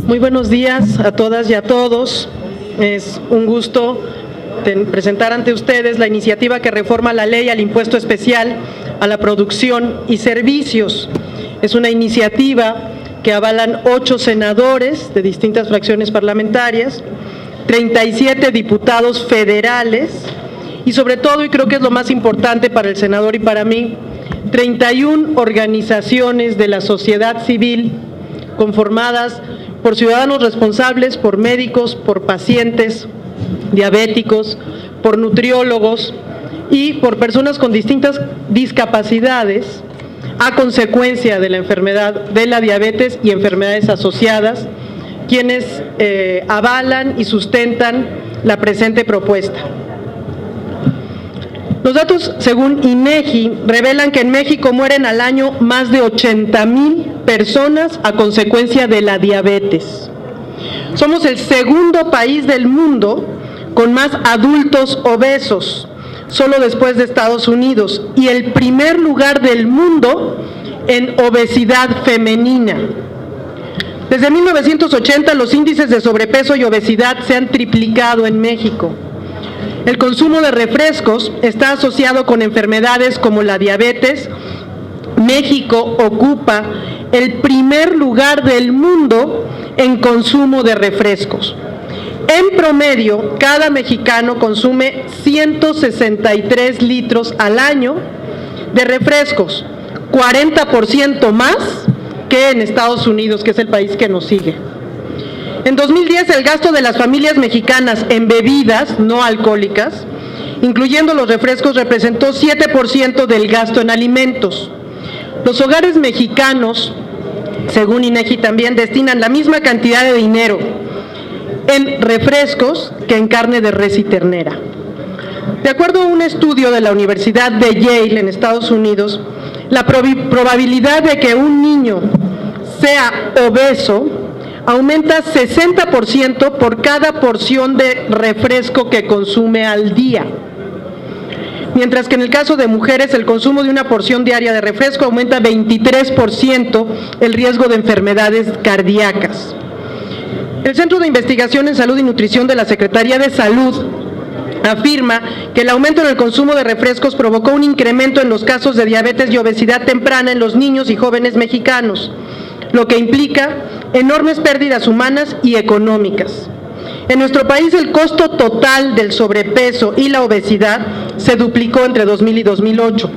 Muy buenos días a todas y a todos. Es un gusto presentar ante ustedes la iniciativa que reforma la ley al impuesto especial a la producción y servicios. Es una iniciativa que avalan 8 senadores de distintas fracciones parlamentarias, 37 diputados federales y sobre todo, y creo que es lo más importante para el senador y para mí, 31 organizaciones de la sociedad civil conformadas por ciudadanos responsables, por médicos, por pacientes diabéticos, por nutriólogos y por personas con distintas discapacidades a consecuencia de la enfermedad de la diabetes y enfermedades asociadas, quienes avalan y sustentan la presente propuesta. Los datos, según INEGI, revelan que en México mueren al año más de 80,000 personas a consecuencia de la diabetes. Somos el segundo país del mundo con más adultos obesos, solo después de Estados Unidos, y el primer lugar del mundo en obesidad femenina. Desde 1980 los índices de sobrepeso y obesidad se han triplicado en México. El consumo de refrescos está asociado con enfermedades como la diabetes. México ocupa el primer lugar del mundo en consumo de refrescos. En promedio, cada mexicano consume 163 litros al año de refrescos, 40% más que en Estados Unidos, que es el país que nos sigue. En 2010, el gasto de las familias mexicanas en bebidas no alcohólicas, incluyendo los refrescos, representó 7% del gasto en alimentos. Los hogares mexicanos, según INEGI también, destinan la misma cantidad de dinero en refrescos que en carne de res y ternera. De acuerdo a un estudio de la Universidad de Yale en Estados Unidos, la probabilidad de que un niño sea obeso aumenta 60% por cada porción de refresco que consume al día. Mientras que en el caso de mujeres, el consumo de una porción diaria de refresco aumenta 23% el riesgo de enfermedades cardíacas. El Centro de Investigación en Salud y Nutrición de la Secretaría de Salud afirma que el aumento en el consumo de refrescos provocó un incremento en los casos de diabetes y obesidad temprana en los niños y jóvenes mexicanos, lo que implica enormes pérdidas humanas y económicas. En nuestro país, el costo total del sobrepeso y la obesidad se duplicó entre 2000 y 2008,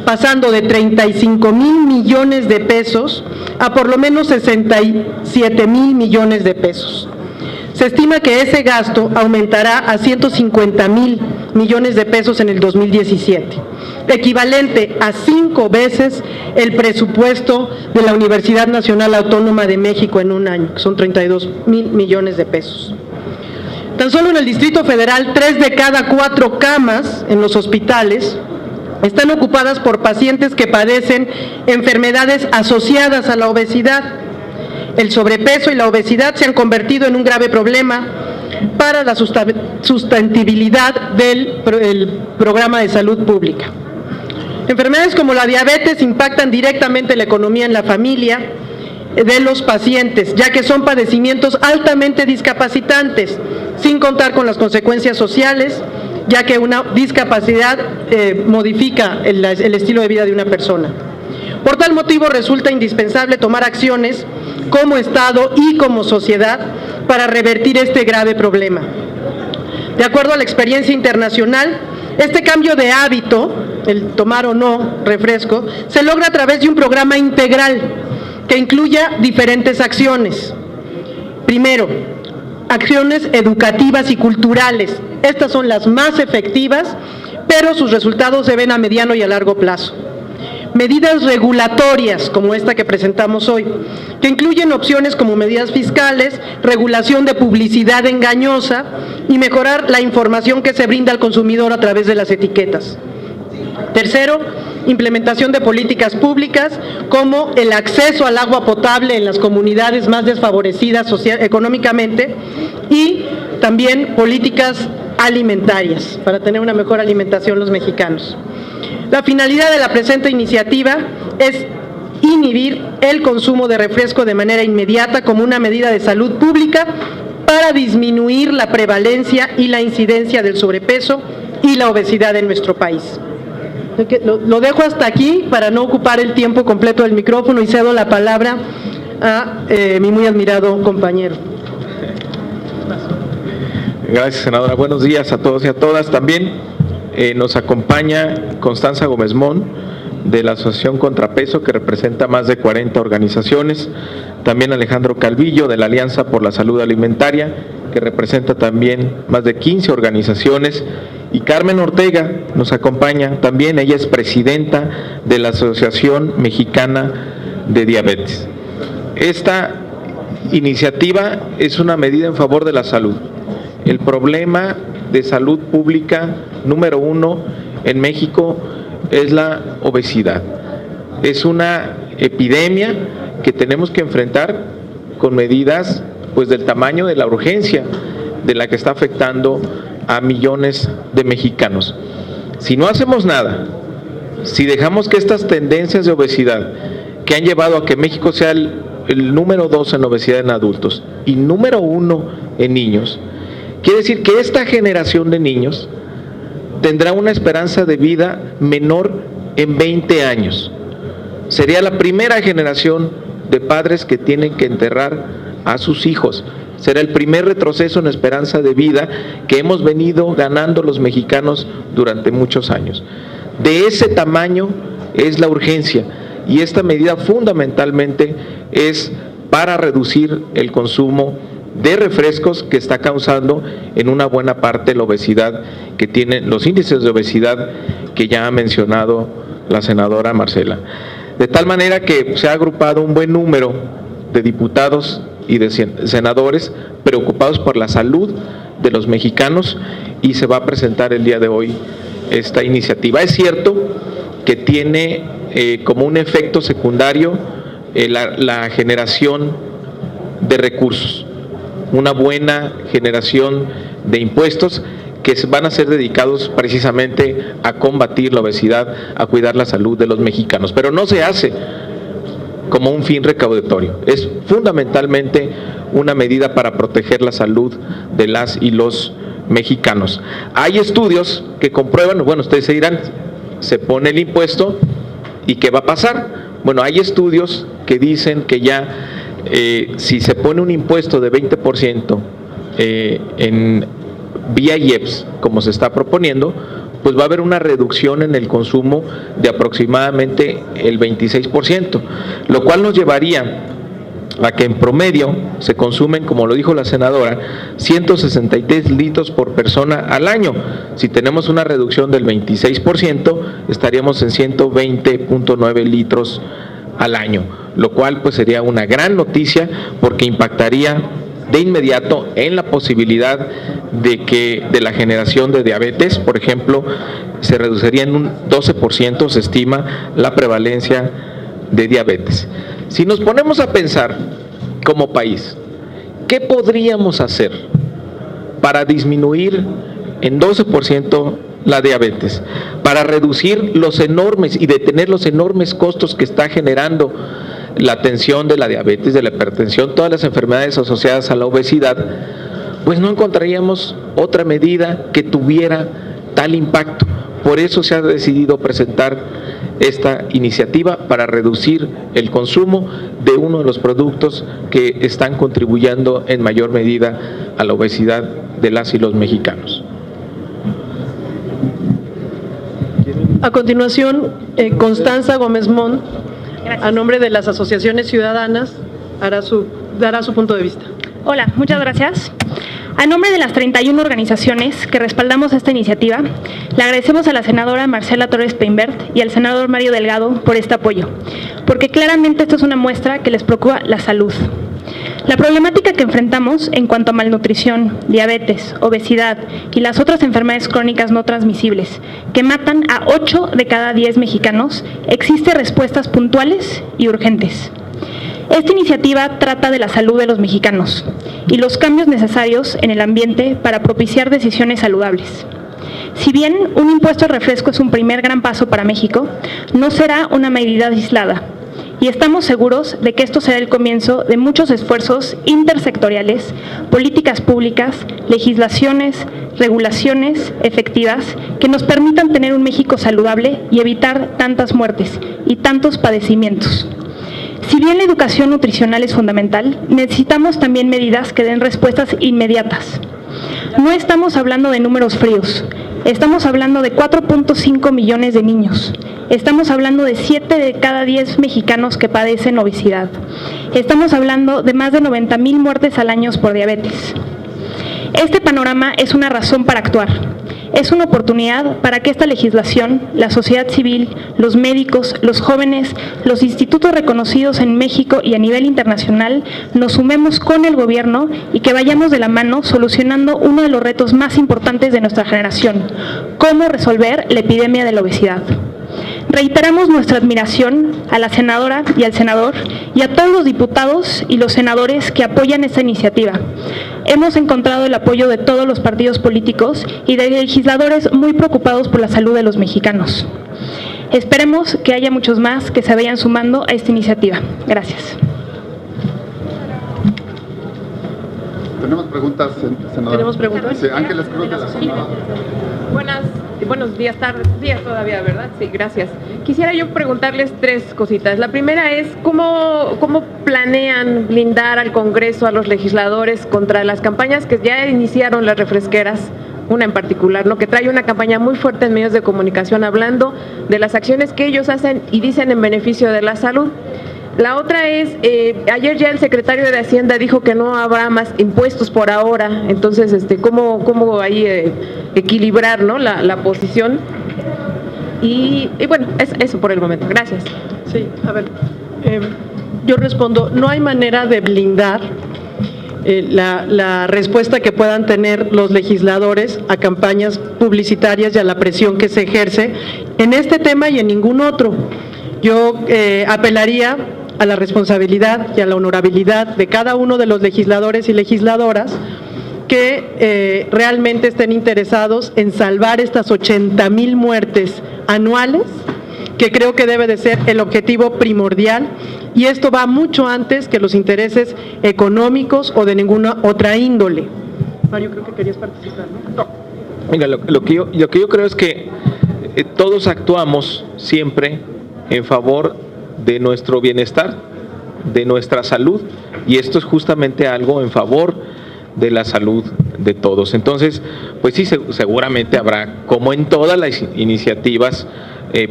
pasando de 35,000 millones de pesos a por lo menos 67,000 millones de pesos. Se estima que ese gasto aumentará a 150,000 millones de pesos en el 2017, equivalente a 5 veces el presupuesto de la Universidad Nacional Autónoma de México en un año, que son 32,000 millones de pesos. Tan solo en el Distrito Federal, 3 de cada 4 camas en los hospitales están ocupadas por pacientes que padecen enfermedades asociadas a la obesidad. El sobrepeso y la obesidad se han convertido en un grave problema para la sustentabilidad del programa de salud pública. Enfermedades como la diabetes impactan directamente la economía en la familia de los pacientes, ya que son padecimientos altamente discapacitantes, sin contar con las consecuencias sociales, ya que una discapacidad modifica el estilo de vida de una persona. Por tal motivo, resulta indispensable tomar acciones como Estado y como sociedad para revertir este grave problema. De acuerdo a la experiencia internacional, este cambio de hábito, el tomar o no refresco, se logra a través de un programa integral que incluya diferentes acciones. Primero, acciones educativas y culturales. Estas son las más efectivas, pero sus resultados se ven a mediano y a largo plazo. Medidas regulatorias, como esta que presentamos hoy, que incluyen opciones como medidas fiscales, regulación de publicidad engañosa y mejorar la información que se brinda al consumidor a través de las etiquetas. Tercero, implementación de políticas públicas como el acceso al agua potable en las comunidades más desfavorecidas económicamente y también políticas alimentarias para tener una mejor alimentación los mexicanos. La finalidad de la presente iniciativa es inhibir el consumo de refresco de manera inmediata como una medida de salud pública para disminuir la prevalencia y la incidencia del sobrepeso y la obesidad en nuestro país. Lo dejo hasta aquí para no ocupar el tiempo completo del micrófono y cedo la palabra a mi muy admirado compañero. Gracias, senadora. Buenos días a todos y a todas. También nos acompaña Constanza Gómez Mont, de la Asociación Contrapeso, que representa más de 40 organizaciones. También Alejandro Calvillo, de la Alianza por la Salud Alimentaria, que representa también más de 15 organizaciones. Y Carmen Ortega nos acompaña también, ella es presidenta de la Asociación Mexicana de Diabetes. Esta iniciativa es una medida en favor de la salud. El problema de salud pública número 1 en México es la obesidad. Es una epidemia que tenemos que enfrentar con medidas pues del tamaño de la urgencia de la que está afectando a millones de mexicanos. Si no hacemos nada, si dejamos que estas tendencias de obesidad que han llevado a que México sea el número 2 en obesidad en adultos y número 1 en niños, quiere decir que esta generación de niños tendrá una esperanza de vida menor en 20 años. Sería la primera generación de padres que tienen que enterrar a sus hijos. Será el primer retroceso en esperanza de vida que hemos venido ganando los mexicanos durante muchos años. De ese tamaño es la urgencia, y esta medida fundamentalmente es para reducir el consumo de refrescos que está causando en una buena parte la obesidad que tienen los índices de obesidad que ya ha mencionado la senadora Marcela. De tal manera que se ha agrupado un buen número de diputados y de senadores preocupados por la salud de los mexicanos, y se va a presentar el día de hoy esta iniciativa. Es cierto que tiene como un efecto secundario la generación de recursos, una buena generación de impuestos que van a ser dedicados precisamente a combatir la obesidad, a cuidar la salud de los mexicanos, pero no se hace como un fin recaudatorio, es fundamentalmente una medida para proteger la salud de las y los mexicanos. Hay estudios que comprueban, bueno, ustedes se dirán, se pone el impuesto y ¿qué va a pasar? Bueno, hay estudios que dicen que ya si se pone un impuesto de 20% en vía IEPS, como se está proponiendo, pues va a haber una reducción en el consumo de aproximadamente el 26%, lo cual nos llevaría a que en promedio se consumen, como lo dijo la senadora, 163 litros por persona al año. Si tenemos una reducción del 26%, estaríamos en 120.9 litros al año, lo cual pues sería una gran noticia porque impactaría de inmediato en la posibilidad de que de la generación de diabetes, por ejemplo, se reduciría en un 12%, se estima, la prevalencia de diabetes. Si nos ponemos a pensar como país, ¿qué podríamos hacer para disminuir en 12% la diabetes, para reducir los enormes y detener los enormes costos que está generando la atención de la diabetes, de la hipertensión, todas las enfermedades asociadas a la obesidad? Pues no encontraríamos otra medida que tuviera tal impacto. Por eso se ha decidido presentar esta iniciativa para reducir el consumo de uno de los productos que están contribuyendo en mayor medida a la obesidad de las y los mexicanos. A continuación, Constanza Gómez Mont, a nombre de las asociaciones ciudadanas, dará su punto de vista. Hola, muchas gracias. A nombre de las 31 organizaciones que respaldamos esta iniciativa, le agradecemos a la senadora Marcela Torres Peinbert y al senador Mario Delgado por este apoyo, porque claramente esto es una muestra que les preocupa la salud. La problemática que enfrentamos en cuanto a malnutrición, diabetes, obesidad y las otras enfermedades crónicas no transmisibles que matan a 8 de cada 10 mexicanos, existen respuestas puntuales y urgentes. Esta iniciativa trata de la salud de los mexicanos y los cambios necesarios en el ambiente para propiciar decisiones saludables. Si bien un impuesto al refresco es un primer gran paso para México, no será una medida aislada y estamos seguros de que esto será el comienzo de muchos esfuerzos intersectoriales, políticas públicas, legislaciones, regulaciones efectivas que nos permitan tener un México saludable y evitar tantas muertes y tantos padecimientos. Si bien la educación nutricional es fundamental, necesitamos también medidas que den respuestas inmediatas. No estamos hablando de números fríos, estamos hablando de 4.5 millones de niños, estamos hablando de 7 de cada 10 mexicanos que padecen obesidad, estamos hablando de más de 90,000 muertes al año por diabetes. Este panorama es una razón para actuar. Es una oportunidad para que esta legislación, la sociedad civil, los médicos, los jóvenes, los institutos reconocidos en México y a nivel internacional, nos sumemos con el gobierno y que vayamos de la mano solucionando uno de los retos más importantes de nuestra generación: cómo resolver la epidemia de la obesidad. Reiteramos nuestra admiración a la senadora y al senador y a todos los diputados y los senadores que apoyan esta iniciativa. Hemos encontrado el apoyo de todos los partidos políticos y de legisladores muy preocupados por la salud de los mexicanos. Esperemos que haya muchos más que se vayan sumando a esta iniciativa. Gracias. Tenemos preguntas, senadora. ¿Tenemos preguntas? Sí, Ángeles Cruz de la Senada. Buenos días, días todavía, ¿verdad? Sí, gracias. Quisiera yo preguntarles 3 cositas. La primera es, ¿cómo planean blindar al Congreso, a los legisladores, contra las campañas que ya iniciaron las refresqueras? Una en particular, ¿no? Que trae una campaña muy fuerte en medios de comunicación hablando de las acciones que ellos hacen y dicen en beneficio de la salud. La otra es, ayer ya el secretario de Hacienda dijo que no habrá más impuestos por ahora, entonces, ¿cómo ahí equilibrar, ¿no?, la posición? Y bueno, es eso por el momento. Gracias. Sí, a ver, yo respondo, no hay manera de blindar la respuesta que puedan tener los legisladores a campañas publicitarias y a la presión que se ejerce en este tema y en ningún otro. Yo apelaría a la responsabilidad y a la honorabilidad de cada uno de los legisladores y legisladoras que realmente estén interesados en salvar estas 80,000 muertes anuales, que creo que debe de ser el objetivo primordial, y esto va mucho antes que los intereses económicos o de ninguna otra índole. Mario, creo que querías participar, ¿no? Mira, lo que yo creo es que todos actuamos siempre en favor de nuestro bienestar, de nuestra salud, y esto es justamente algo en favor de la salud de todos. Entonces, pues sí, seguramente habrá, como en todas las iniciativas,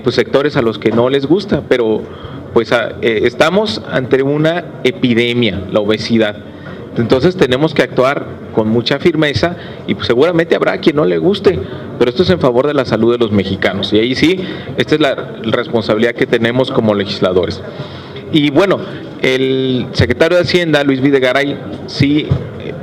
pues sectores a los que no les gusta, pero pues estamos ante una epidemia, la obesidad. Entonces tenemos que actuar con mucha firmeza y pues seguramente habrá quien no le guste, pero esto es en favor de la salud de los mexicanos, y ahí sí, esta es la responsabilidad que tenemos como legisladores. Y bueno, el secretario de Hacienda, Luis Videgaray, sí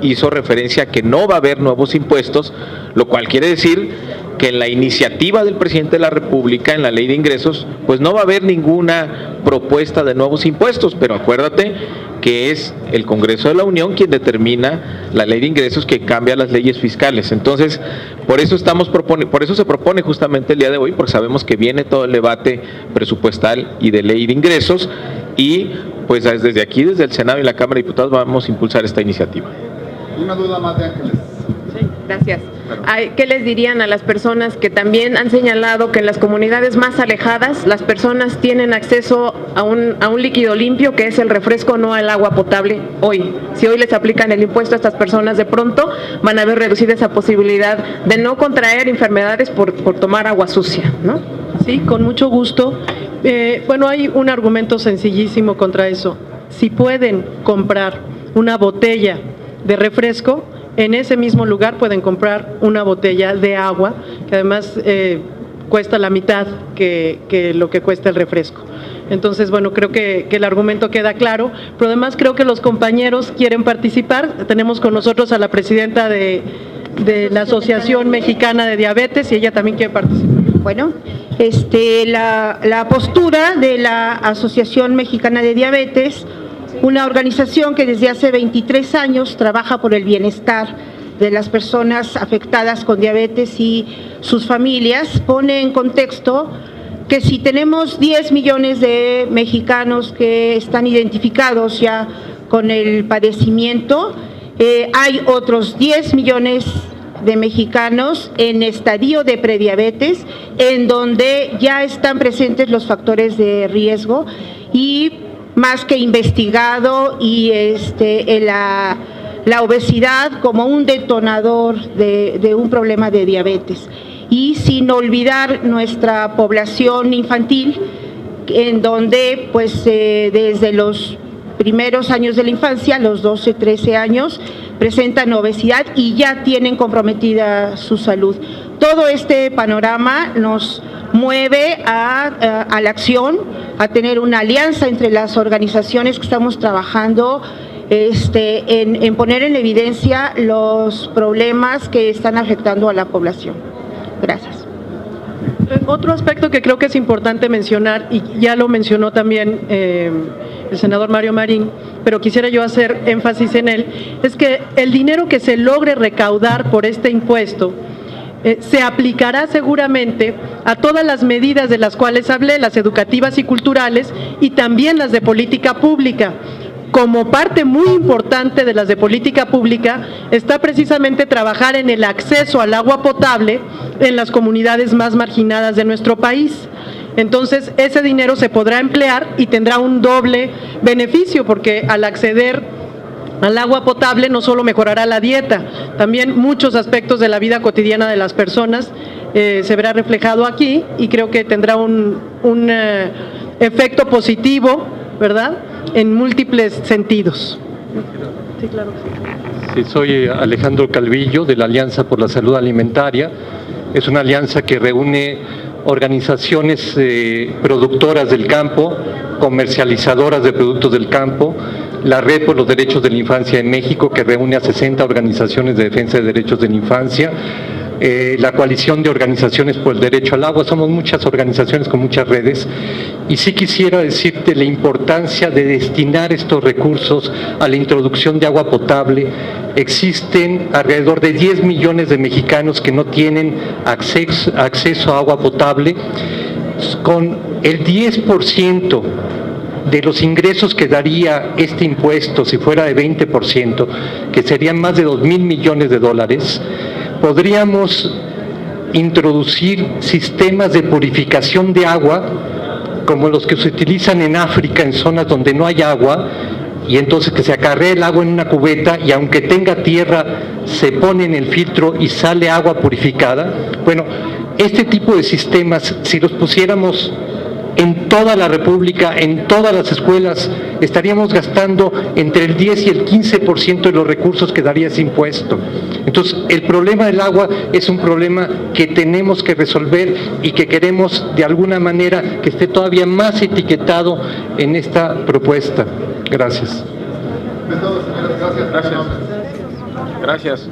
hizo referencia a que no va a haber nuevos impuestos, lo cual quiere decir que en la iniciativa del presidente de la República, en la ley de ingresos, pues no va a haber ninguna propuesta de nuevos impuestos, pero acuérdate que es el Congreso de la Unión quien determina la ley de ingresos, que cambia las leyes fiscales. Entonces, por eso se propone justamente el día de hoy, porque sabemos que viene todo el debate presupuestal y de ley de ingresos, y pues desde aquí, desde el Senado y la Cámara de Diputados, vamos a impulsar esta iniciativa. Una duda más de Ángeles. Sí, gracias. ¿Qué les dirían a las personas que también han señalado que en las comunidades más alejadas las personas tienen acceso a un líquido limpio, que es el refresco, no al agua potable hoy? Si hoy les aplican el impuesto a estas personas, de pronto van a ver reducida esa posibilidad de no contraer enfermedades por tomar agua sucia, ¿no? Sí, con mucho gusto. Bueno, hay un argumento sencillísimo contra eso. Si pueden comprar una botella de refresco, en ese mismo lugar pueden comprar una botella de agua, que además cuesta la mitad que lo que cuesta el refresco. Entonces, bueno, creo que el argumento queda claro, pero además creo que los compañeros quieren participar. Tenemos con nosotros a la presidenta de la Asociación Mexicana de Diabetes, y ella también quiere participar. Bueno, la postura de la Asociación Mexicana de Diabetes, una organización que desde hace 23 años trabaja por el bienestar de las personas afectadas con diabetes y sus familias, pone en contexto que si tenemos 10 millones de mexicanos que están identificados ya con el padecimiento, hay otros 10 millones de mexicanos en estadio de prediabetes, en donde ya están presentes los factores de riesgo y más que investigado, y la obesidad como un detonador de un problema de diabetes. Y sin olvidar nuestra población infantil, en donde pues desde los primeros años de la infancia, los 12, 13 años, presentan obesidad y ya tienen comprometida su salud. Todo este panorama nos mueve a la acción, a tener una alianza entre las organizaciones que estamos trabajando en poner en evidencia los problemas que están afectando a la población. Gracias. Otro aspecto que creo que es importante mencionar, y ya lo mencionó también el senador Mario Marín, pero quisiera yo hacer énfasis en él, es que el dinero que se logre recaudar por este impuesto se aplicará seguramente a todas las medidas de las cuales hablé, las educativas y culturales, y también las de política pública. Como parte muy importante de las de política pública está precisamente trabajar en el acceso al agua potable en las comunidades más marginadas de nuestro país. Entonces, ese dinero se podrá emplear y tendrá un doble beneficio, porque al acceder al agua potable no solo mejorará la dieta, también muchos aspectos de la vida cotidiana de las personas se verá reflejado aquí, y creo que tendrá un efecto positivo, ¿verdad?, en múltiples sentidos. Sí, claro que sí. Sí, soy Alejandro Calvillo, de la Alianza por la Salud Alimentaria. Es una alianza que reúne organizaciones productoras del campo, comercializadoras de productos del campo, la Red por los Derechos de la Infancia en México, que reúne a 60 organizaciones de defensa de derechos de la infancia, la Coalición de Organizaciones por el Derecho al Agua. Somos muchas organizaciones con muchas redes, y sí quisiera decirte la importancia de destinar estos recursos a la introducción de agua potable. Existen alrededor de 10 millones de mexicanos que no tienen acceso a agua potable. Con el 10% de los ingresos que daría este impuesto, si fuera de 20%, que serían más de 2,000 millones de dólares, podríamos introducir sistemas de purificación de agua como los que se utilizan en África, en zonas donde no hay agua, y entonces que se acarree el agua en una cubeta, y aunque tenga tierra se pone en el filtro y sale agua purificada. Bueno, este tipo de sistemas, si los pusiéramos en toda la República, en todas las escuelas, estaríamos gastando entre el 10 y el 15% de los recursos que daría ese impuesto. Entonces, el problema del agua es un problema que tenemos que resolver, y que queremos de alguna manera que esté todavía más etiquetado en esta propuesta. Gracias. Gracias. Gracias.